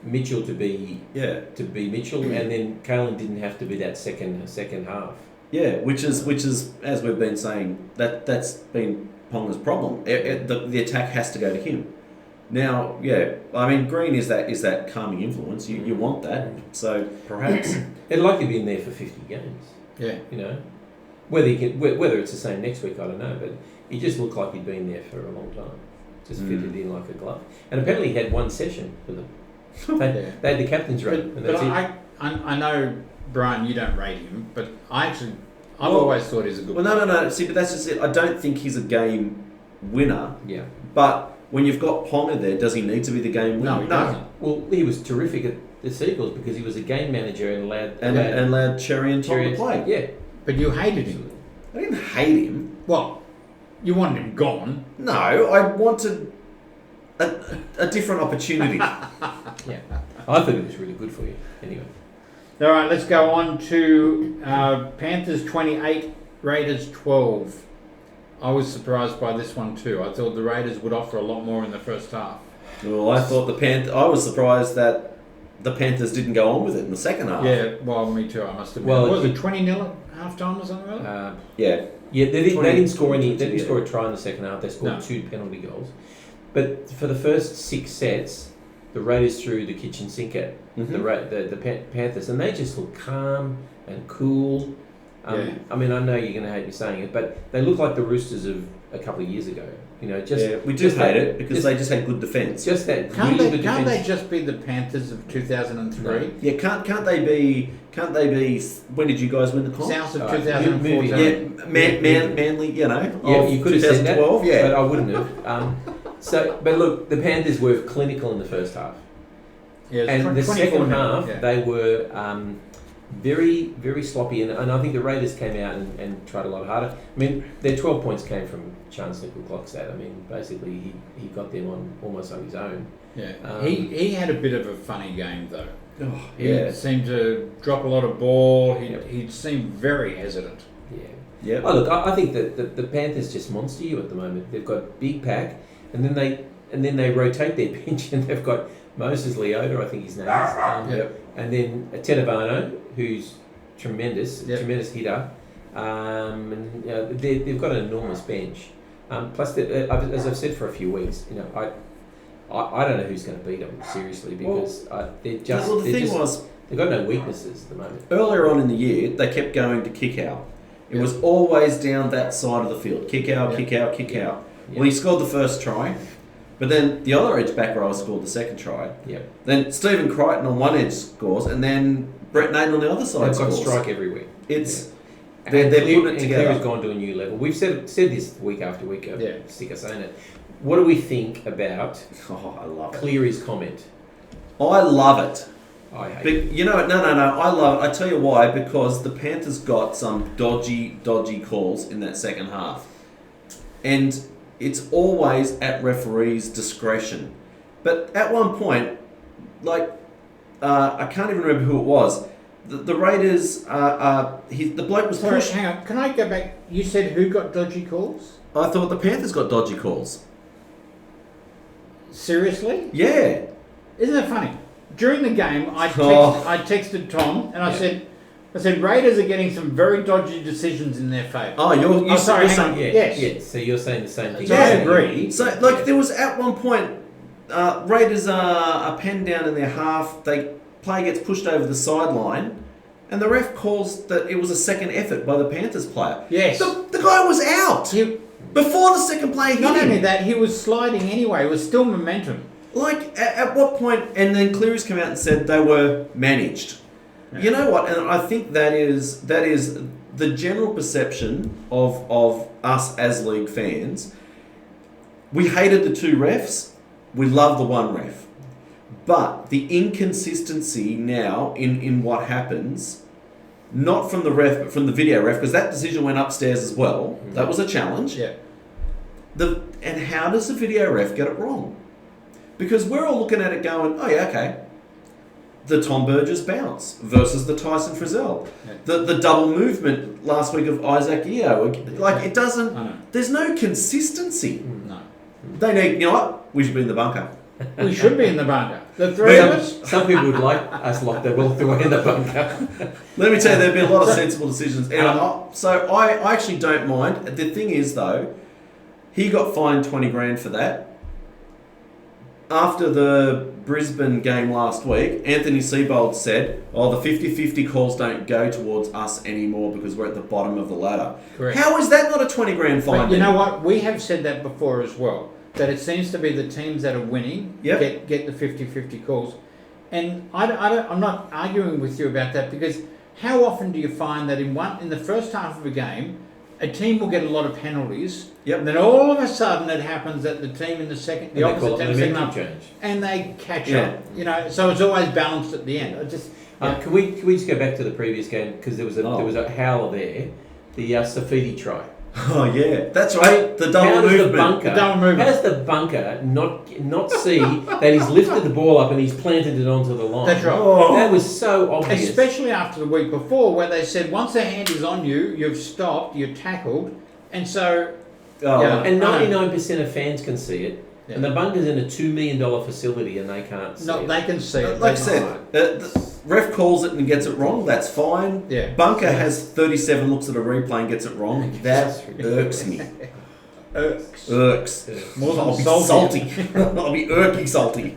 [SPEAKER 3] Mitchell to be Mitchell, and then Kalen didn't have to be that second half. Yeah,
[SPEAKER 2] which is as we've been saying, that's been Ponga's problem. The attack has to go to him. Now, I mean, Green is that calming influence. You want that, so perhaps
[SPEAKER 3] he'd like to be in there for 50 games.
[SPEAKER 1] Yeah,
[SPEAKER 3] you know, whether it's the same next week, I don't know, but he just looked like he'd been there for a long time. Just fitted in like a glove, and apparently he had one session with them. They had the captain's rate, and that's it.
[SPEAKER 1] I know, Brian, you don't rate him, but I've always thought he's a good player.
[SPEAKER 2] No. See, but that's just it. I don't think he's a game winner.
[SPEAKER 3] Yeah.
[SPEAKER 2] But when you've got Ponga there, does he need to be the game winner?
[SPEAKER 1] No, he doesn't.
[SPEAKER 3] Well, he was terrific at the Seagulls because he was a game manager and
[SPEAKER 2] allowed Cherry and Tom to play.
[SPEAKER 3] Yeah.
[SPEAKER 1] But you hated him.
[SPEAKER 2] I didn't hate him.
[SPEAKER 1] Well, you wanted him gone.
[SPEAKER 2] No, I wanted a different opportunity.
[SPEAKER 3] Yeah. I thought it was really good for you, anyway.
[SPEAKER 1] All right, let's go on to Panthers 28, Raiders 12. I was surprised by this one too. I thought the Raiders would offer a lot more in the first half.
[SPEAKER 2] Well, I thought I was surprised that the Panthers didn't go on with it in the second half.
[SPEAKER 1] Yeah, well, me too. I must have been. Was it 20-0 at half time or something like that?
[SPEAKER 2] Yeah.
[SPEAKER 3] Yeah, they didn't score any. They didn't score a try in the second half. They scored 2 penalty goals. But for the first 6 sets, the Raiders threw the kitchen sink at the Panthers, and they just look calm and cool. I mean, I know you're going to hate me saying it, but they look like the Roosters of a couple of years ago. You know,
[SPEAKER 2] we do hate it because they just had good defence.
[SPEAKER 3] Just that.
[SPEAKER 1] Can't they just be the Panthers of 2003?
[SPEAKER 2] No. Yeah, can't they be? When did you guys win the comp?
[SPEAKER 1] South of 2014.
[SPEAKER 2] Yeah, Manly. You know.
[SPEAKER 3] Yeah, you could have said that.
[SPEAKER 2] 2012. Yeah,
[SPEAKER 3] but I wouldn't have. But look, the Panthers were clinical in the first half.
[SPEAKER 1] Yeah,
[SPEAKER 3] and the second half, they were very, very sloppy. And I think the Raiders came out and tried a lot harder. I mean, their 12 points came from Chance Nickel-Klokstad. I mean, basically, he got them almost on his own.
[SPEAKER 1] Yeah, he had a bit of a funny game, though.
[SPEAKER 2] Oh,
[SPEAKER 1] he seemed to drop a lot of ball. He seemed very hesitant.
[SPEAKER 3] Yeah. Oh, look, I think that the Panthers just monster you at the moment. They've got big pack, and then they rotate their bench, and they've got Moses Leota, I think his name is, and then Tedavano, who's tremendous hitter, and they've got an enormous bench. Plus, as I've said for a few weeks, you know, I don't know who's going to beat them seriously because they've got no weaknesses at the moment.
[SPEAKER 2] Earlier on in the year, they kept going to kick out. It was always down that side of the field. Kick out, kick out, kick out. Yeah. Well, he scored the first try, but then the other edge back row scored the second try.
[SPEAKER 3] Yeah.
[SPEAKER 2] Then Stephen Crichton on one edge scores, and then Brett Naden on the other side scores.
[SPEAKER 3] They've got strike every week.
[SPEAKER 2] They're putting it together.
[SPEAKER 3] Cleary's gone to a new level. We've said this week after week. Sick of saying it. What do we think about
[SPEAKER 2] I love
[SPEAKER 3] Cleary's comment?
[SPEAKER 2] I love it.
[SPEAKER 3] I hate it.
[SPEAKER 2] You know, no, I love it. I tell you why, because the Panthers got some dodgy calls in that second half. And it's always at referees' discretion. But at one point, I can't even remember who it was. The Raiders, the bloke was pushed.
[SPEAKER 1] Hang on, can I go back? You said who got dodgy calls?
[SPEAKER 2] I thought the Panthers got dodgy calls.
[SPEAKER 1] Seriously?
[SPEAKER 2] Yeah.
[SPEAKER 1] Isn't that funny? During the game, I texted Tom and I said Raiders are getting some very dodgy decisions in their favour.
[SPEAKER 2] Oh, you're saying
[SPEAKER 3] yes. So you're saying the same thing.
[SPEAKER 1] So I agree.
[SPEAKER 2] So there was at one point, Raiders are penned down in their half. Player gets pushed over the sideline, and the ref calls that it was a second effort by the Panthers player.
[SPEAKER 1] Yes.
[SPEAKER 2] The guy was out before the second player hit him.
[SPEAKER 1] Not only that, he was sliding anyway. It was still momentum.
[SPEAKER 2] At what point? And then Cleary's come out and said they were managed. Yeah. You know what? And I think that is the general perception of us as league fans. We hated the 2 refs. We love the 1 ref. But the inconsistency now in what happens, not from the ref, but from the video ref, because that decision went upstairs as well. Mm-hmm. That was a challenge.
[SPEAKER 1] Yeah.
[SPEAKER 2] And how does the video ref get it wrong? Because we're all looking at it going, oh yeah, okay. The Tom Burgess bounce versus the Tyson Frizzell. Yeah. The double movement last week of Isaac Yeo. It doesn't... There's no consistency.
[SPEAKER 1] No.
[SPEAKER 2] They need... You know what? We should be in the bunker.
[SPEAKER 1] We should be in the bunker. The 3 of us.
[SPEAKER 3] Some people would like us locked away in the bunker.
[SPEAKER 2] Let me tell you, there have been a lot of sensible decisions. So I actually don't mind. The thing is, though, he got fined 20 grand for that. After the Brisbane game last week, Anthony Seibold said, the 50-50 calls don't go towards us anymore because we're at the bottom of the ladder.
[SPEAKER 1] Correct.
[SPEAKER 2] How is that not a 20 grand fine?
[SPEAKER 1] But you know what? We have said that before as well. That it seems to be the teams that are winning get the 50-50 calls. And I'm not arguing with you about that because how often do you find that in the first half of a game, a team will get a lot of penalties, and then all of a sudden it happens that the team in the opposite team change, and they catch up. You know, so it's always balanced at the end.
[SPEAKER 3] Can we just go back to the previous game because there was a howler there, the Safidi try.
[SPEAKER 2] Oh yeah, that's right. The double
[SPEAKER 3] How does
[SPEAKER 2] movement.
[SPEAKER 3] the bunker?
[SPEAKER 1] The double movement.
[SPEAKER 3] How does the bunker not see that he's lifted the ball up and he's planted it onto the line?
[SPEAKER 1] That's right.
[SPEAKER 2] Oh.
[SPEAKER 3] That was so obvious.
[SPEAKER 1] Especially after the week before, where they said once the hand is on you, you've stopped, you're tackled, and so.
[SPEAKER 2] Oh.
[SPEAKER 1] Yeah.
[SPEAKER 3] And 99% of fans can see it.
[SPEAKER 1] Yeah.
[SPEAKER 3] And the bunker's in a $2 million facility and they can't see
[SPEAKER 1] No,
[SPEAKER 3] it.
[SPEAKER 1] they can see it.
[SPEAKER 2] Like I
[SPEAKER 1] They
[SPEAKER 2] said, the ref calls it and gets it wrong. That's fine.
[SPEAKER 1] Yeah.
[SPEAKER 2] Bunker has 37 looks at a replay and gets it wrong. That irks me. Irks.
[SPEAKER 1] More than
[SPEAKER 2] I'll be
[SPEAKER 1] salty.
[SPEAKER 2] salty. I'll be irky salty.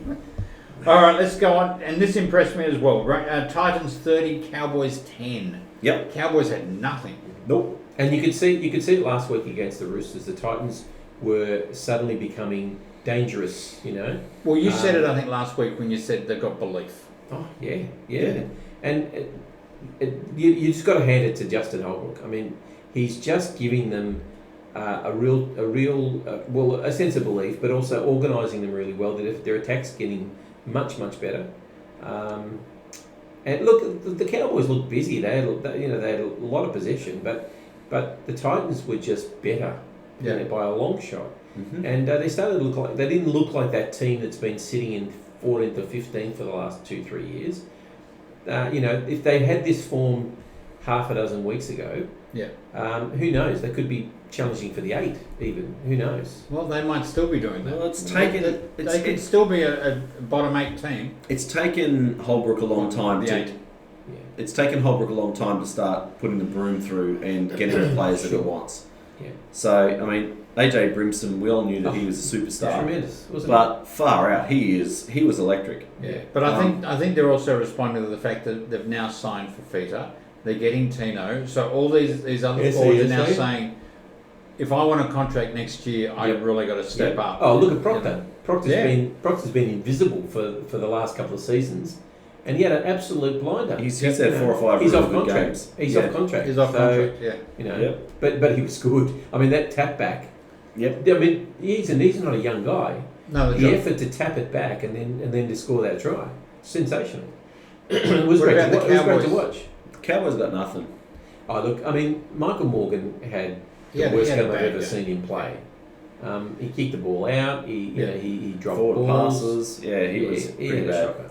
[SPEAKER 1] All right, let's go on. And this impressed me as well. Titans 30, Cowboys 10.
[SPEAKER 2] Yep.
[SPEAKER 1] Cowboys had nothing.
[SPEAKER 2] Nope.
[SPEAKER 3] And you could see it last week against the Roosters. The Titans were suddenly becoming dangerous, you know.
[SPEAKER 1] Well, you said it, I think, last week when you said they got belief.
[SPEAKER 3] Oh yeah. And you just got to hand it to Justin Holbrook. I mean, he's just giving them a sense of belief, but also organising them really well. That their attack's getting much better. And look, the Cowboys looked busy. They had a lot of possession, but the Titans were just better by a long shot.
[SPEAKER 2] Mm-hmm.
[SPEAKER 3] And they started to look like they didn't look like that team that's been sitting in 14th or 15th for the last 2-3 years. If they had this form half a dozen weeks ago, who knows? They could be challenging for the 8 even. Who knows?
[SPEAKER 1] Well, they might still be doing that.
[SPEAKER 2] Well,
[SPEAKER 1] They could still be a bottom 8 team.
[SPEAKER 2] It's taken Holbrook a long time
[SPEAKER 1] The 8.
[SPEAKER 2] It's taken Holbrook a long time to start putting the broom through and getting the players that he wants.
[SPEAKER 3] Yeah.
[SPEAKER 2] So, I mean, AJ Brimson, we all knew that he was a superstar.
[SPEAKER 3] Tremendous, wasn't
[SPEAKER 2] But far out, he was electric.
[SPEAKER 1] Yeah, but I think they're also responding to the fact that they've now signed for Feta. They're getting Tino. So all these other forwards are now saying, if I want a contract next year, I've really got to step up.
[SPEAKER 3] Oh, look at Proctor.
[SPEAKER 1] You know?
[SPEAKER 3] Proctor's been invisible for the last couple of seasons, and he had an absolute blinder.
[SPEAKER 2] He's had 4 or 5
[SPEAKER 3] He's
[SPEAKER 2] really
[SPEAKER 3] off
[SPEAKER 2] good
[SPEAKER 3] contract.
[SPEAKER 2] games.
[SPEAKER 3] He's off contract.
[SPEAKER 1] He's off contract. Yeah.
[SPEAKER 3] You know, but he was good. I mean, that tap back.
[SPEAKER 2] Yep.
[SPEAKER 3] I mean, he's not a young guy.
[SPEAKER 1] No,
[SPEAKER 3] the effort to tap it back and then to score that try, sensational. It was great to watch.
[SPEAKER 2] The Cowboys got nothing.
[SPEAKER 3] Oh look, I mean, Michael Morgan had the worst game I've ever seen him play. He kicked the ball out. He dropped
[SPEAKER 2] forward
[SPEAKER 3] balls.
[SPEAKER 2] passes. Yeah, he was pretty bad.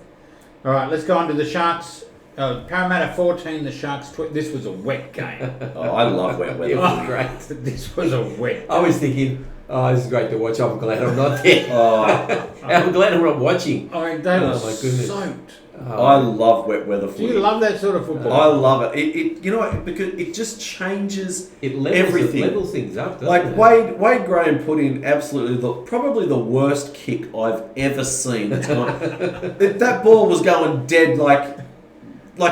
[SPEAKER 1] All right, let's go on to the Sharks. Parramatta 14, the Sharks 12. This was a wet game.
[SPEAKER 2] Oh, I love wet weather.
[SPEAKER 3] It was great.
[SPEAKER 1] This was a wet.
[SPEAKER 3] I was thinking, this is great to watch. I'm glad I'm not there. I'm glad I'm not watching.
[SPEAKER 1] I mean, they were
[SPEAKER 3] my goodness.
[SPEAKER 1] soaked.
[SPEAKER 2] I love wet weather footy.
[SPEAKER 1] Do you love that sort of football?
[SPEAKER 2] I love it. It you know what? Because it just changes everything.
[SPEAKER 3] It levels things up, doesn't
[SPEAKER 2] like
[SPEAKER 3] it?
[SPEAKER 2] Wade Graham put in absolutely probably the worst kick I've ever seen. That ball was going dead like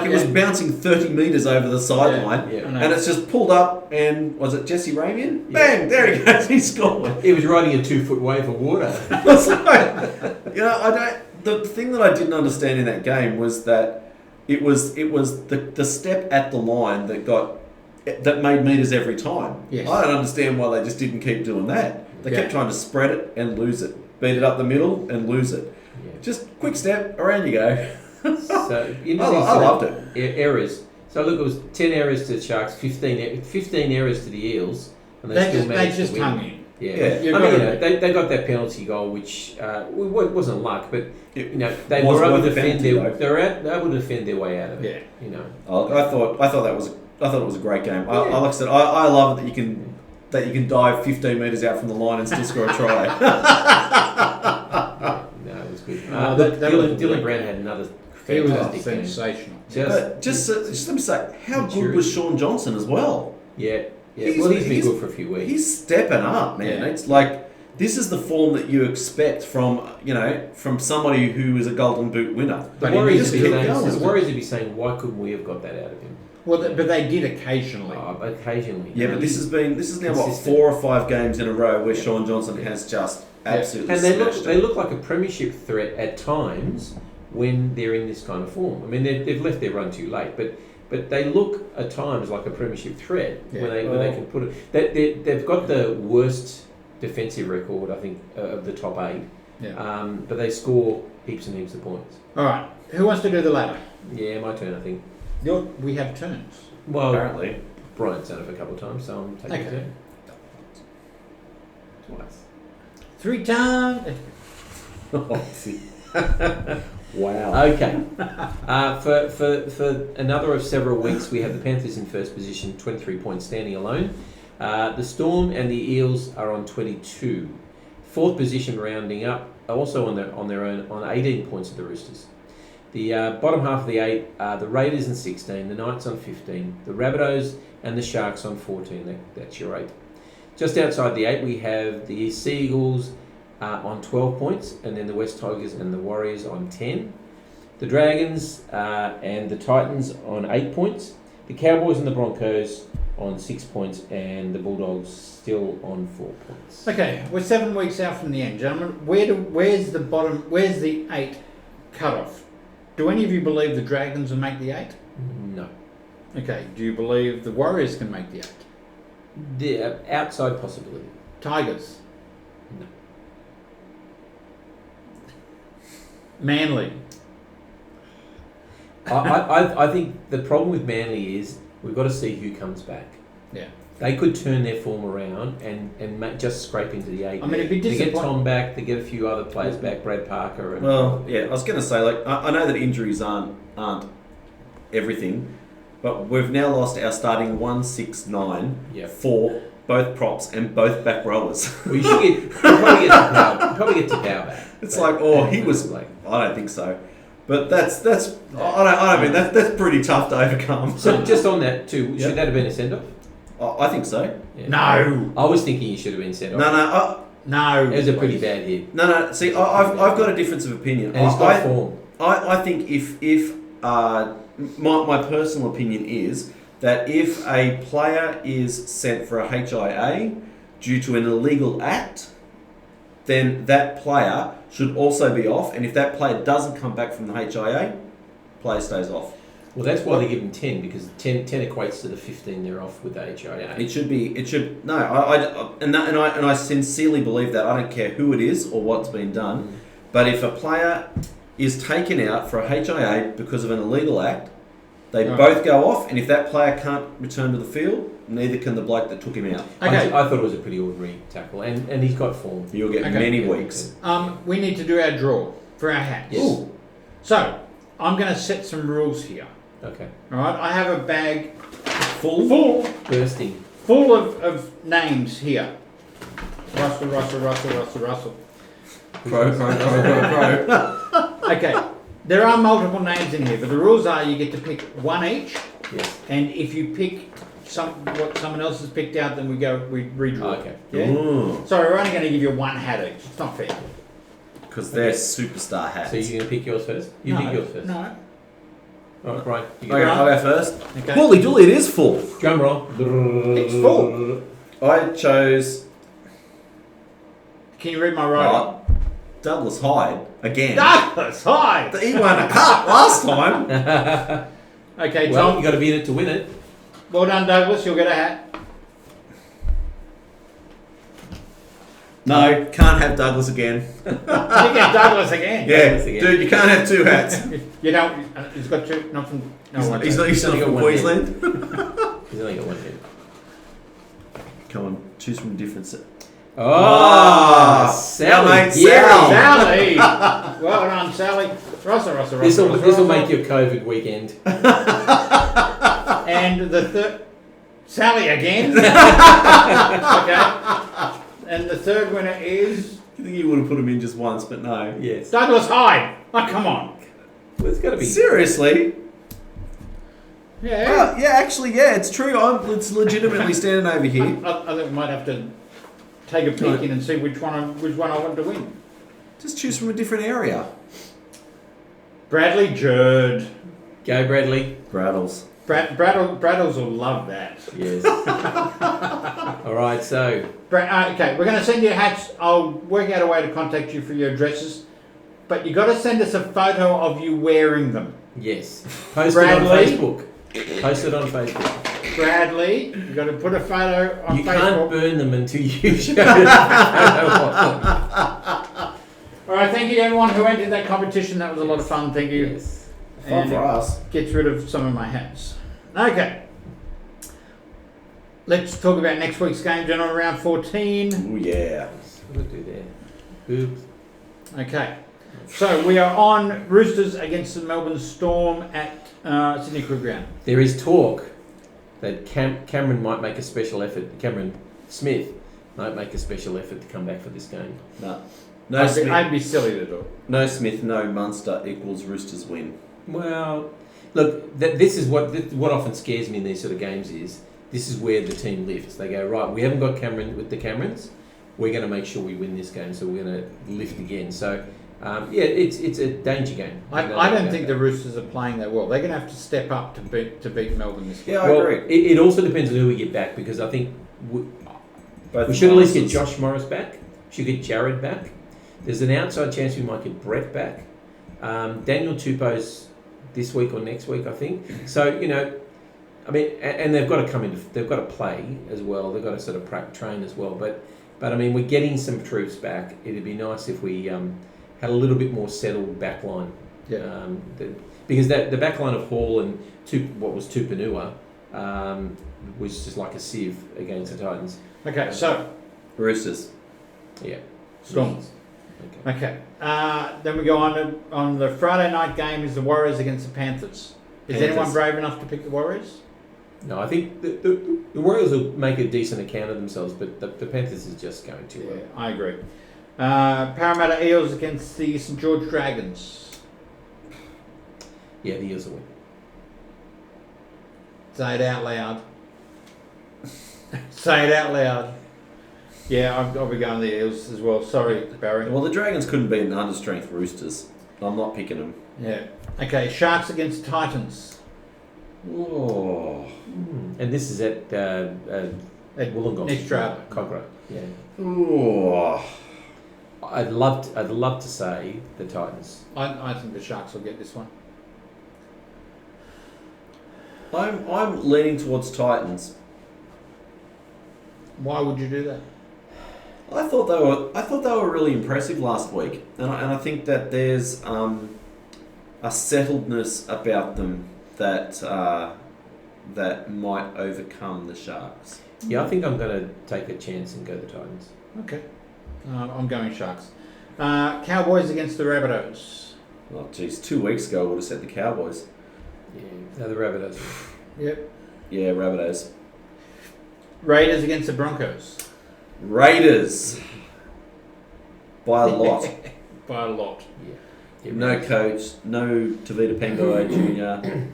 [SPEAKER 2] it was bouncing 30 metres over the sideline, and it's just pulled up. And was it Jesse Ramian?
[SPEAKER 3] Yeah.
[SPEAKER 2] Bang! There he goes. He scored.
[SPEAKER 3] He was riding a 2-foot wave of water.
[SPEAKER 2] The thing that I didn't understand in that game was that it was the step at the line that made meters every time.
[SPEAKER 1] Yes.
[SPEAKER 2] I don't understand why they just didn't keep doing that. They kept trying to spread it and lose it, beat it up the middle and lose it.
[SPEAKER 3] Yeah.
[SPEAKER 2] Just quick step, around you go.
[SPEAKER 3] So
[SPEAKER 2] I loved it.
[SPEAKER 3] Errors. So look, it was 10 errors to the Sharks, 15 errors to the Eels, and they still managed to win.
[SPEAKER 1] hung in.
[SPEAKER 3] Yeah.
[SPEAKER 1] Yeah.
[SPEAKER 3] I mean, they got that penalty goal, which wasn't luck, but they were able to defend their way out of it.
[SPEAKER 1] Yeah.
[SPEAKER 3] You know.
[SPEAKER 2] I thought it was a great game. Like I said, I love it that you can dive 15 metres out from the line and still score a try.
[SPEAKER 3] No, it was good.
[SPEAKER 1] Dylan
[SPEAKER 3] Brown had another
[SPEAKER 1] He was
[SPEAKER 3] fantastic game.
[SPEAKER 1] sensational.
[SPEAKER 2] Just let me say, how good was Sean Johnson as well?
[SPEAKER 3] Yeah. He's been good for a few weeks.
[SPEAKER 2] He's stepping up, man.
[SPEAKER 1] Yeah.
[SPEAKER 2] It's like this is the form that you expect from somebody who is a Golden Boot winner.
[SPEAKER 3] The
[SPEAKER 1] But
[SPEAKER 3] Warriors
[SPEAKER 1] he just
[SPEAKER 3] would be saying, why couldn't we have got that out of him?
[SPEAKER 1] Well, but they did occasionally.
[SPEAKER 3] Occasionally.
[SPEAKER 2] Yeah, but this is now
[SPEAKER 3] consistent.
[SPEAKER 2] 4 or 5 games in a row where Sean Johnson has just absolutely.
[SPEAKER 3] And they look like a premiership threat at times when they're in this kind of form. I mean, they've left their run too late, but they look at times like a premiership threat when they can put it. They've got the worst defensive record, I think, of the top 8.
[SPEAKER 1] Yeah.
[SPEAKER 3] But they score heaps and heaps of points.
[SPEAKER 1] All right. Who wants to do the ladder?
[SPEAKER 3] Yeah, my turn, I think.
[SPEAKER 1] We have turns.
[SPEAKER 2] Apparently.
[SPEAKER 3] Brian's done it a couple of times, so I'm taking a turn. Twice.
[SPEAKER 1] 3 times.
[SPEAKER 2] Wow.
[SPEAKER 3] Okay. For another of several weeks, we have the Panthers in first position, 23 points standing alone. The Storm and the Eels are on 22. Fourth position rounding up, also on their own, on 18 points of the Roosters. The bottom half of the 8 are the Raiders on 16, the Knights on 15, the Rabbitohs and the Sharks on 14. That's your 8. Just outside the 8, we have the Sea Eagles on 12 points, and then the West Tigers and the Warriors on 10. The Dragons and the Titans on 8 points. The Cowboys and the Broncos on 6 points, and the Bulldogs still on 4 points.
[SPEAKER 1] Okay, we're 7 weeks out from the end, gentlemen. Where's the 8 cutoff? Do any of you believe the Dragons will make the 8?
[SPEAKER 3] No.
[SPEAKER 1] Okay, do you believe the Warriors can make the 8?
[SPEAKER 3] The outside possibility.
[SPEAKER 1] Tigers?
[SPEAKER 3] No.
[SPEAKER 1] Manly?
[SPEAKER 3] I think the problem with Manly is we've got to see who comes back.
[SPEAKER 1] Yeah.
[SPEAKER 3] They could turn their form around and just scrape into the 8.
[SPEAKER 1] I mean, it'd be
[SPEAKER 3] to get
[SPEAKER 1] disappointing.
[SPEAKER 3] Tom back, to get a few other players back, Brad Parker. And
[SPEAKER 2] Well, yeah, I was going to say, like, I know that injuries aren't everything, but we've now lost our starting 1, 6, 9
[SPEAKER 3] Yep.
[SPEAKER 2] for both props and both back rowers.
[SPEAKER 3] Well, you'll probably get to power back.
[SPEAKER 2] It's like, oh, he was.
[SPEAKER 3] like.
[SPEAKER 2] I don't think so, but that's. I don't mean that's pretty tough to overcome.
[SPEAKER 3] So just on that too,
[SPEAKER 2] Yep.
[SPEAKER 3] should that have been a send off?
[SPEAKER 2] I think so.
[SPEAKER 3] Yeah.
[SPEAKER 1] No.
[SPEAKER 3] I was thinking you should have been sent off.
[SPEAKER 2] No.
[SPEAKER 1] No.
[SPEAKER 3] It was a pretty bad hit.
[SPEAKER 2] No. See, I've got a difference of opinion.
[SPEAKER 3] And he's got form.
[SPEAKER 2] I think if my personal opinion is that if a player is sent for a HIA due to an illegal act, then that player should also be off. And if that player doesn't come back from the HIA, player stays off.
[SPEAKER 3] Well, that's why they give him 10, because 10 equates to the 15 they're off with the HIA.
[SPEAKER 2] It should. No, I sincerely believe that. I don't care who it is or what's been done, but if a player is taken out for a HIA because of an illegal act, they both go off, and if that player can't return to the field, neither can the bloke that took him out.
[SPEAKER 1] Okay.
[SPEAKER 3] I thought it was a pretty ordinary tackle, and he's got form.
[SPEAKER 2] You'll get many weeks.
[SPEAKER 1] We need to do our draw for our hats.
[SPEAKER 3] Yes.
[SPEAKER 1] Ooh. So, I'm going to set some rules here.
[SPEAKER 3] Okay.
[SPEAKER 1] All right, I have a bag
[SPEAKER 2] Full.
[SPEAKER 3] Bursting.
[SPEAKER 1] full of names here. Russell.
[SPEAKER 2] Crow.
[SPEAKER 1] Okay, there are multiple names in here, but the rules are you get to pick one each,
[SPEAKER 3] Yes.
[SPEAKER 1] and if you pick what someone else has picked out, then we redraw.
[SPEAKER 3] Okay.
[SPEAKER 1] Yeah. So we're only going to give you one hat each. It's not fair.
[SPEAKER 2] Because they're superstar hats.
[SPEAKER 3] So you're going to pick yours first? You pick yours first.
[SPEAKER 1] No.
[SPEAKER 3] All right, Brian. You
[SPEAKER 2] Okay, I'll go first.
[SPEAKER 1] Okay.
[SPEAKER 2] Holy dooly, it is full.
[SPEAKER 3] Drum roll.
[SPEAKER 1] It's full.
[SPEAKER 2] I chose
[SPEAKER 1] Can you read my writing?
[SPEAKER 2] Douglas Hyde again.
[SPEAKER 1] Douglas, hi.
[SPEAKER 2] He won a cup last time.
[SPEAKER 1] Okay,
[SPEAKER 3] Well,
[SPEAKER 1] Tom.
[SPEAKER 3] you got to be in it to win it.
[SPEAKER 1] Well done, Douglas. You'll get a hat.
[SPEAKER 2] No, can't have Douglas again.
[SPEAKER 1] You get Douglas again.
[SPEAKER 2] Yeah,
[SPEAKER 3] Douglas again.
[SPEAKER 2] dude, you can't have two hats.
[SPEAKER 1] You don't. He's got two. Not from. No,
[SPEAKER 2] He's not
[SPEAKER 3] only got
[SPEAKER 2] from
[SPEAKER 3] one
[SPEAKER 2] Queensland.
[SPEAKER 3] He's only got one head.
[SPEAKER 2] Come on, choose from a different set.
[SPEAKER 3] Sally.
[SPEAKER 2] Yeah, mate,
[SPEAKER 3] Yeah.
[SPEAKER 1] Sally. Well done, Sally. Russell.
[SPEAKER 3] This will make your COVID weekend.
[SPEAKER 1] And the third. Sally again. Okay. And the third winner is
[SPEAKER 2] I think you would have put him in just once, but no.
[SPEAKER 3] Yes.
[SPEAKER 1] Douglas Hyde. Oh, come on.
[SPEAKER 3] Well, it's got to be.
[SPEAKER 2] Seriously?
[SPEAKER 1] Yeah.
[SPEAKER 2] Actually, it's true. It's legitimately standing over here.
[SPEAKER 1] I think we might have to take a peek in and see which one I want to win.
[SPEAKER 2] Just choose from a different area.
[SPEAKER 1] Bradley Jerd.
[SPEAKER 3] Go, Bradley.
[SPEAKER 2] Braddles.
[SPEAKER 1] Braddles will love that.
[SPEAKER 3] Yes. All right, so.
[SPEAKER 1] Okay, we're going to send you hats. I'll work out a way to contact you for your addresses. But you got to send us a photo of you wearing them.
[SPEAKER 3] Yes. Post
[SPEAKER 1] Bradley.
[SPEAKER 3] it on Facebook. Post it on Facebook.
[SPEAKER 1] Bradley, you got to put a photo on
[SPEAKER 3] You
[SPEAKER 1] Facebook.
[SPEAKER 3] can't burn them until you show a photo of them.
[SPEAKER 1] All right, thank you to everyone who entered that competition. That was a lot of fun. Thank you.
[SPEAKER 3] Yes.
[SPEAKER 2] Fun for us.
[SPEAKER 1] Gets rid of some of my hats. Okay. let's talk about next week's game, gentlemen, round 14.
[SPEAKER 2] Oh, yeah.
[SPEAKER 3] What do we do there? Oops.
[SPEAKER 1] Okay. So we are on Roosters against the Melbourne Storm at Sydney Cricket Ground.
[SPEAKER 3] There is talk that Cameron might make a special effort. Cameron Smith might make a special effort to come back for this game.
[SPEAKER 2] No Smith.
[SPEAKER 1] I'd be silly to do it.
[SPEAKER 2] No Smith, no Munster equals Roosters win.
[SPEAKER 3] Well, look, this is what often scares me in these sort of games is this is where the team lifts. They go, right, we haven't got Cameron with the Camerons. We're going to make sure we win this game, so we're going to lift again. So, it's a danger game.
[SPEAKER 1] I don't think the Roosters are playing that well. They're going to have to step up to beat Melbourne this game.
[SPEAKER 2] Yeah, I agree.
[SPEAKER 3] It also depends on who we get back because I think we should at least get Josh Morris back. Should get Jared back. There's an outside chance we might get Brett back. Daniel Tupou's this week or next week, I think. So, I mean, and they've got to come in. They've got to play as well. They've got to sort of train as well. But I mean, we're getting some troops back. It'd be nice if we had a little bit more settled back line.
[SPEAKER 1] Yeah.
[SPEAKER 3] Because the back line of Hall and Tupanua was just like a sieve against the Titans.
[SPEAKER 1] Okay, so
[SPEAKER 2] Roosters.
[SPEAKER 3] Yeah.
[SPEAKER 1] Storm. Okay. Then we go on the Friday night game is the Warriors against the Panthers. Is anyone brave enough to pick the Warriors?
[SPEAKER 3] No, I think the Warriors will make a decent account of themselves, but the Panthers is just going too well.
[SPEAKER 1] Yeah, I agree. Parramatta Eels against the St George Dragons.
[SPEAKER 3] Yeah, the Eels will win.
[SPEAKER 1] Say it out loud. Say it out loud. Yeah, I'll be going the Eels as well. Sorry, Barry.
[SPEAKER 2] Well, the Dragons couldn't beat an understrength Roosters. I'm not picking them.
[SPEAKER 1] Yeah. Okay, Sharks against Titans.
[SPEAKER 2] Oh.
[SPEAKER 3] And this is at Wollongong.
[SPEAKER 1] Next drive.
[SPEAKER 3] Cogra. Yeah.
[SPEAKER 2] Oh.
[SPEAKER 3] I'd love to say the Titans.
[SPEAKER 1] I think the Sharks will get this one.
[SPEAKER 2] I'm leaning towards Titans.
[SPEAKER 1] Why would you do that?
[SPEAKER 2] I thought they were really impressive last week, and I think that there's a settledness about them that might overcome the Sharks.
[SPEAKER 3] Yeah, I think I'm going to take a chance and go the Titans.
[SPEAKER 1] Okay, I'm going Sharks. Cowboys against the Rabbitohs.
[SPEAKER 2] Oh, geez, 2 weeks ago I would have said the Cowboys.
[SPEAKER 3] Yeah, the Rabbitohs.
[SPEAKER 1] Yep.
[SPEAKER 2] Yeah, Rabbitohs.
[SPEAKER 1] Raiders against the Broncos.
[SPEAKER 2] Raiders. By a lot.
[SPEAKER 1] By a lot.
[SPEAKER 3] Yeah.
[SPEAKER 2] No coach, no Tavita Pangai Jr.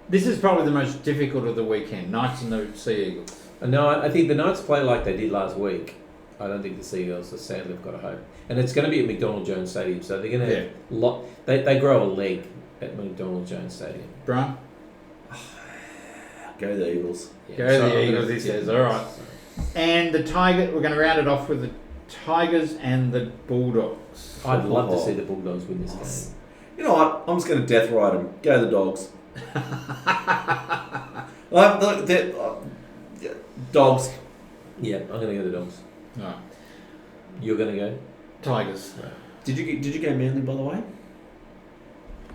[SPEAKER 1] This is probably the most difficult of the weekend. Knights and the Sea Eagles.
[SPEAKER 3] No, I think the Knights play like they did last week. I don't think the Sea Eagles, sadly, have got a hope. And it's going to be at McDonald Jones Stadium, so they're going to have they grow a leg at McDonald Jones Stadium.
[SPEAKER 1] Brian?
[SPEAKER 2] Go the Eagles.
[SPEAKER 1] Yeah, go the Eagles, he says. All right. And the Tiger, we're going to round it off with the Tigers and the Bulldogs.
[SPEAKER 3] I'd love to see the Bulldogs win this game.
[SPEAKER 2] You know what? I'm just going to death ride them. Go the Dogs. Dogs.
[SPEAKER 3] Yeah, I'm going to go the Dogs.
[SPEAKER 1] All right.
[SPEAKER 3] You're going to go?
[SPEAKER 1] Tigers.
[SPEAKER 3] Right.
[SPEAKER 2] Did you go Manly, by the way?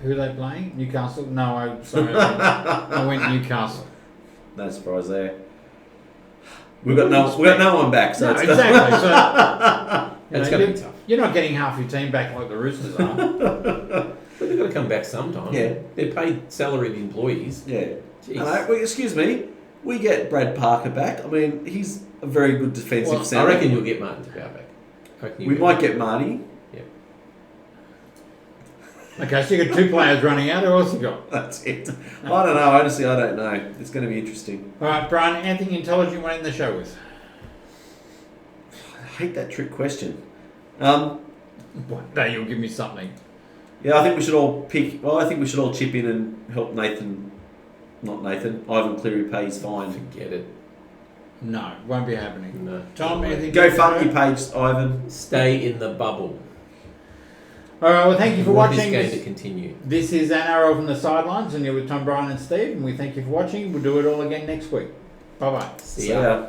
[SPEAKER 1] Who are they playing? Newcastle? No, I went Newcastle.
[SPEAKER 2] No surprise there. We've got no one back, so
[SPEAKER 1] no, exactly. So
[SPEAKER 3] it's going to be tough.
[SPEAKER 1] You're not getting half your team back like the Roosters are.
[SPEAKER 3] But they've got to come back sometime.
[SPEAKER 2] Yeah.
[SPEAKER 3] They're paid salaried employees.
[SPEAKER 2] Yeah. Well, excuse me. We get Brad Parker back. I mean, he's a very good defensive centre.
[SPEAKER 3] I reckon you'll get Martin Tupou back.
[SPEAKER 2] We might get Marty.
[SPEAKER 3] Yeah.
[SPEAKER 1] Okay, so you got two players running out. Who else you got?
[SPEAKER 2] That's it. I don't know. Honestly, I don't know. It's going to be interesting.
[SPEAKER 1] All right, Brian, anything intelligent you want to end the show with?
[SPEAKER 2] I hate that trick question.
[SPEAKER 1] One day you'll give me something.
[SPEAKER 2] Yeah, I think we should all pick. Well, I think we should all chip in and help Ivan Cleary pay his fine.
[SPEAKER 3] Forget it.
[SPEAKER 1] No, won't be happening.
[SPEAKER 3] No.
[SPEAKER 1] Tom, anything?
[SPEAKER 2] Go fund your page, Ivan.
[SPEAKER 3] Stay in the bubble.
[SPEAKER 1] All right, well, thank you for watching.
[SPEAKER 3] This game to continue.
[SPEAKER 1] This is NRL from the Sidelines, and you're with Tom, Brian, and Steve, and we thank you for watching. We'll do it all again next week. Bye-bye.
[SPEAKER 3] See ya.